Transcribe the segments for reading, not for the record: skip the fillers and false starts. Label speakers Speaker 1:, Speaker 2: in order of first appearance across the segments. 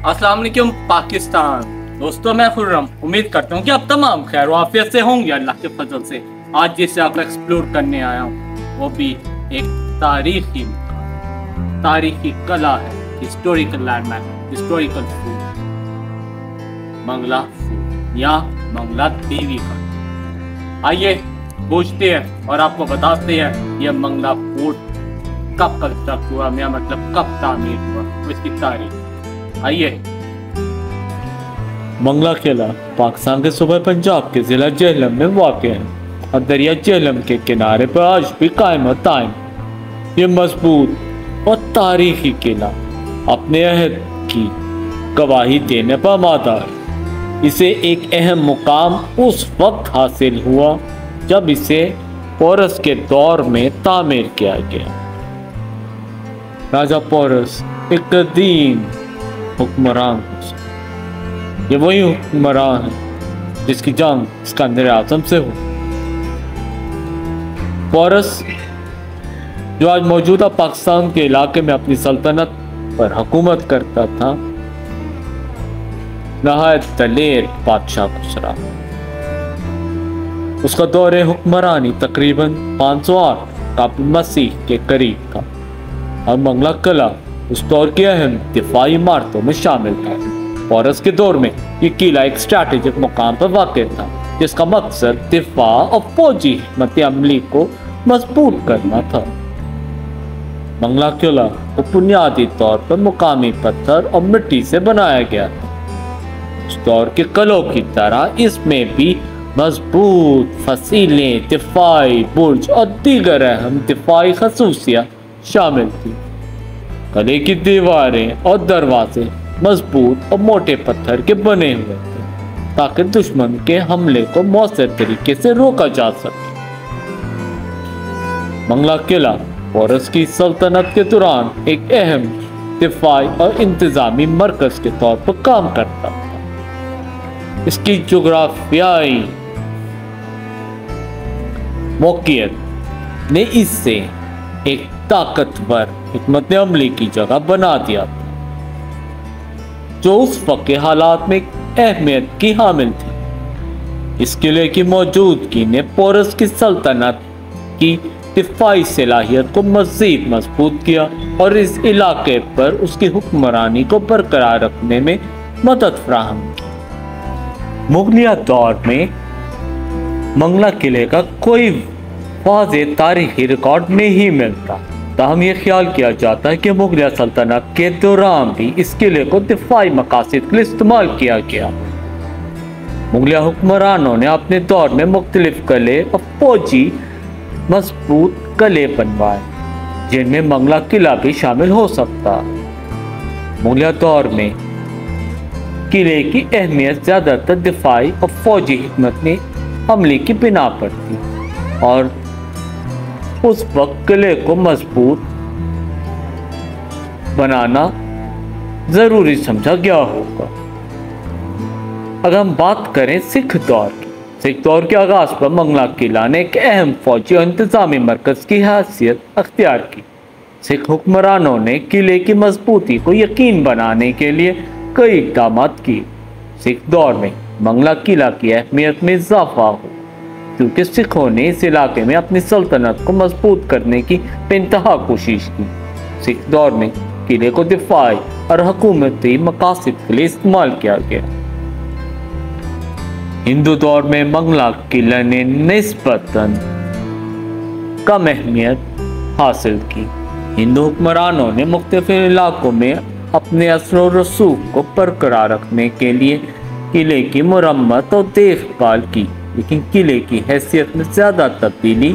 Speaker 1: अस्सलाम वालेकुम पाकिस्तान। दोस्तों मैं खुर्रम उम्मीद करता हूँ कि आप तमाम खैर व आफियत से होंगे अल्लाह के फजल से। आज जिस जगह को एक्सप्लोर करने आया हूँ वो भी एक तारीखी मकान, तारीखी कला है, historical landmark, historical food, Mangla food या मंगला देवी का। आइए पूछते हैं और आपको बताते हैं यह मंगला फूड कब कंस्ट्रक्ट हुआ, या मतलब कब तामीर हुआ, इसकी तारीख। आइए।
Speaker 2: मंगला किला पाकिस्तान के सूबे पंजाब के जिला जेहलम में वाक़ है और दरिया जेहलम के किनारे पर आज भी कायम और दायम। ये मजबूत और तारीखी किला अपने अहद की गवाही देने पर आमादा है। इसे एक अहम मुकाम उस वक्त हासिल हुआ जब इसे पोरस के दौर में तामीर किया गया। राजा पोरस एक कदीम हुक्मरान, ये वही हुक्मरान है जिसकी जंग सिकंदर आज़म से हुई। पोरस जो आज मौजूदा पाकिस्तान के इलाके में अपनी सल्तनत पर हुकूमत करता था, नहायत दलेर बादशाह गुजरा। उसका दौरे हुक्मरानी तकरीबन 508 कबल मसीह के करीब था और मंगला किला उस दौर की अहम दिफाई इमारतों में शामिल था। पोरस के दौर में ये किला एक स्ट्रैटेजिक मुकाम पर वाक़ था जिसका मकसद दिफा और फौजी हिकमत अमली को मजबूत करना था। मंगला किला को बुनियादी तौर पर मुकामी पत्थर और मिट्टी से बनाया गया था। उस दौर के किलों की तरह इसमें भी मजबूत फसीलें, दिफाई बुर्ज और दीगर अहम दिफाई खसूसियात शामिल थी। किले की दीवारें और दरवाजे मजबूत और मोटे पत्थर के बने हुए थे ताकि दुश्मन के हमले को मौसर तरीके से रोका जा सके। मंगला किला पोरस की सल्तनत के दौरान एक अहम दिफाई और इंतजामी मरकज के तौर पर काम करता था। इसकी जोग्राफियाई मौकियत ने इससे एक ताकतवर हिकमत अमली की जगह बना दिया था जो उस वक्त के हालात में अहमियत की हामिल थी। इस किले की मौजूदगी ने पोरस की सल्तनत की दिफाई सलाहियत को मज़ीद मजबूत किया और इस इलाके पर उसकी हुक्मरानी को बरकरार रखने में मदद फराहम की। मुगलिया दौर में मंगला किले का कोई वाज़ेह तारीखी रिकॉर्ड नहीं मिलता, ताहम यह ख्याल किया जाता है कि मुगलिया सल्तनत के दौरान भी इस किले को दिफाई मकासद के लिए इस्तेमाल किया गया। मुगलिया हुक्मरानों ने अपने दौर में मुख्तलिफ किले और फौजी मजबूत किले बनवाए जिनमें मंगला किला भी शामिल हो सकता। मुगलिया दौर में किले की अहमियत ज़्यादातर दिफाई और फौजी हिकमत अमली की बिना पर थी और उस वक्त किले को मजबूत बनाना जरूरी समझा गया होगा। अगर हम बात करें सिख दौर के आगाज पर मंगला किला ने एक अहम फौजी और इंतजामी मरकज की हैसियत अख्तियार की। सिख हुक्मरानों ने किले की मजबूती को यकीन बनाने के लिए कई इक़दाम किए। सिख दौर में मंगला किला की अहमियत में इजाफा हुआ क्योंकि सिखों ने इस इलाके में अपनी सल्तनत को मजबूत करने की बेइंतहा कोशिश की। सिख दौर में किले को दिफाई और हुकूमती मकासद के लिए इस्तेमाल किया गया। हिंदू दौर में मंगला किला ने निस्बतन कम अहमियत हासिल की। हिंदू हुक्मरानों ने मुख्तलिफ इलाकों में अपने असर और रसूख को बरकरार रखने के लिए किले की मुरम्मत और देखभाल की, लेकिन किले की हैसियत में ज़्यादा तब्दीली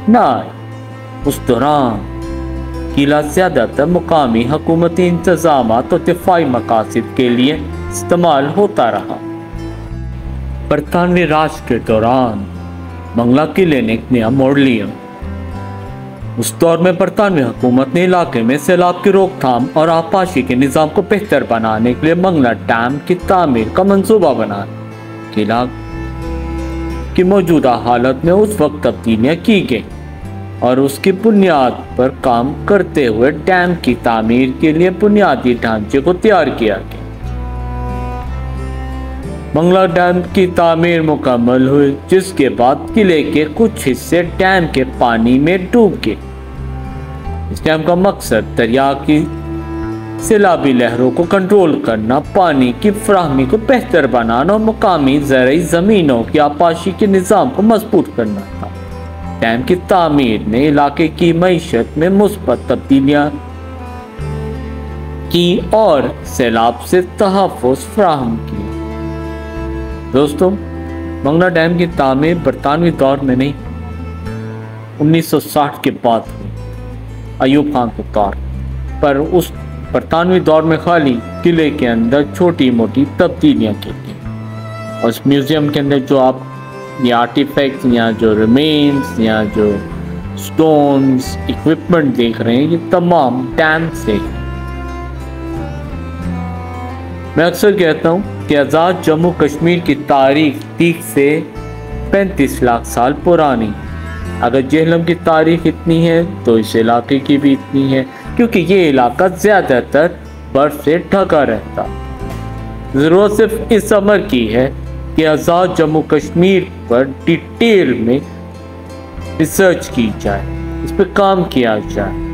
Speaker 2: न आई। उस दौरान किला ज़्यादातर मुकामी हुकूमती इंतज़ामात और दिफाई मकासद के लिए इस्तेमाल होता रहा। बरतानवी राज के दौरान मंगला किले ने एक नया मोड़ लिया। उस दौर में बरतानवी हुकूमत ने इलाके में सैलाब की रोकथाम और आबपाशी के निज़ाम को बेहतर बनाने के लिए मंगला डैम की तामीर का मंसूबा बनाया। किला की मौजूदा हालत में उस वक्त तब्दीलियाँ की गई और उसकी बुनियाद पर काम करते हुए डैम की तामीर के लिए बुनियादी ढांचे को तैयार किया गया। منگلا ڈیم کی تعمیر مکمل ہوئی، جس کے بعد قلعے کے کچھ حصے ڈیم کے پانی میں ڈوب گئے۔ اس ڈیم کا مقصد دریا کی سیلابی لہروں کو کنٹرول کرنا، پانی کی فراہمی کو بہتر بنانا اور مقامی زرعی زمینوں کی آبپاشی کے نظام کو مضبوط کرنا تھا۔ ڈیم کی تعمیر نے علاقے کی معیشت میں مثبت تبدیلیاں کی اور سیلاب سے تحفظ فراہم کی۔ دوستو، منگلا ڈیم کی تعمیر برطانوی دور میں نہیں، 1960 کے بعد ہوئی، ایوب خان کے دور پر۔ اس برطانوی دور میں خالی قلعے کے اندر چھوٹی موٹی تبدیلیاں کی گئی، اور اس میوزیم کے اندر جو آپ یہ آرٹیفیکٹس یا جو ریمینز یا جو سٹونز اکوپمنٹ دیکھ رہے ہیں، یہ تمام ڈیم سے۔ میں اکثر کہتا ہوں کہ آزاد جموں کشمیر کی تاریخ 30 سے 35 لاکھ سال پرانی۔ اگر جہلم کی تاریخ اتنی ہے تو اس علاقے کی بھی اتنی ہے، کیونکہ یہ علاقہ زیادہ تر برف سے ڈھکا رہتا۔ ضرورت صرف اس امر کی ہے کہ آزاد جموں کشمیر پر ڈیٹیل میں ریسرچ کی جائے، اس پہ کام کیا جائے۔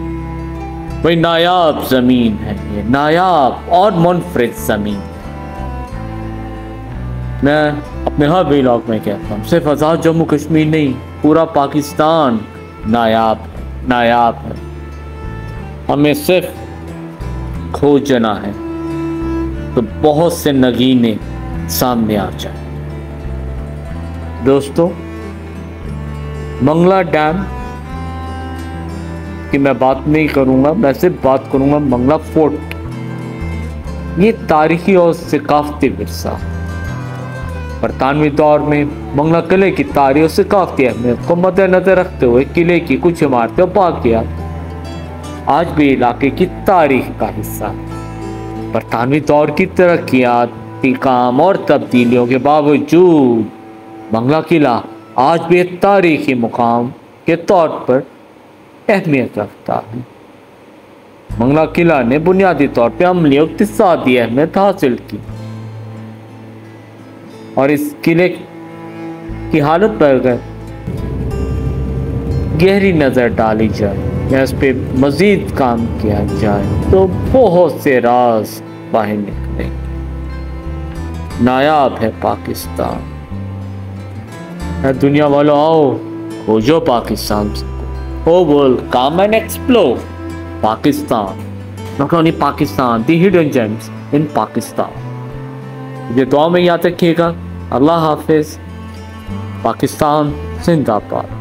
Speaker 2: وہی نایاب زمین ہے، یہ نایاب اور منفرد زمین ہے۔ میں اپنے ہر ویلاگ میں کہتا ہوں، صرف آزاد جموں کشمیر نہیں، پورا پاکستان نایاب ہے۔ ہمیں صرف کھوجنا ہے تو بہت سے نگینے سامنے آ جائیں۔ دوستو، منگلا ڈیم کی میں بات نہیں کروں گا، میں صرف بات کروں گا منگلا فورٹ کی۔ یہ تاریخی اور ثقافتی ورثہ برطانوی دور میں منگلا قلعے کی تاریخ اور ثقافتی اہمیت کو مد نظر رکھتے ہوئے قلعے کی کچھ عمارتیں اور باقیات آج بھی علاقے کی تاریخ کا حصہ ہے۔ برطانوی دور کی ترقیاتی کام اور تبدیلیوں کے باوجود منگلا قلعہ آج بھی ایک تاریخی مقام کے طور پر اہمیت رکھتا ہے۔ منگلا قلعہ نے بنیادی طور پہ عملی اور اقتصادی اہمیت حاصل کی، اور اس قلعے کی حالت پر اگر گہری نظر ڈالی جائے یا اس پہ مزید کام کیا جائے تو بہت سے راز باہر نکلیں گے۔ نایاب ہے پاکستان۔ دنیا والوں آؤ، کھوجو پاکستان سے، oh world come and explore Pakistan, not only Pakistan, the hidden gems in Pakistan. یہ دعا میں یاد رکھیے گا۔ اللہ حافظ۔ پاکستان زندہ باد۔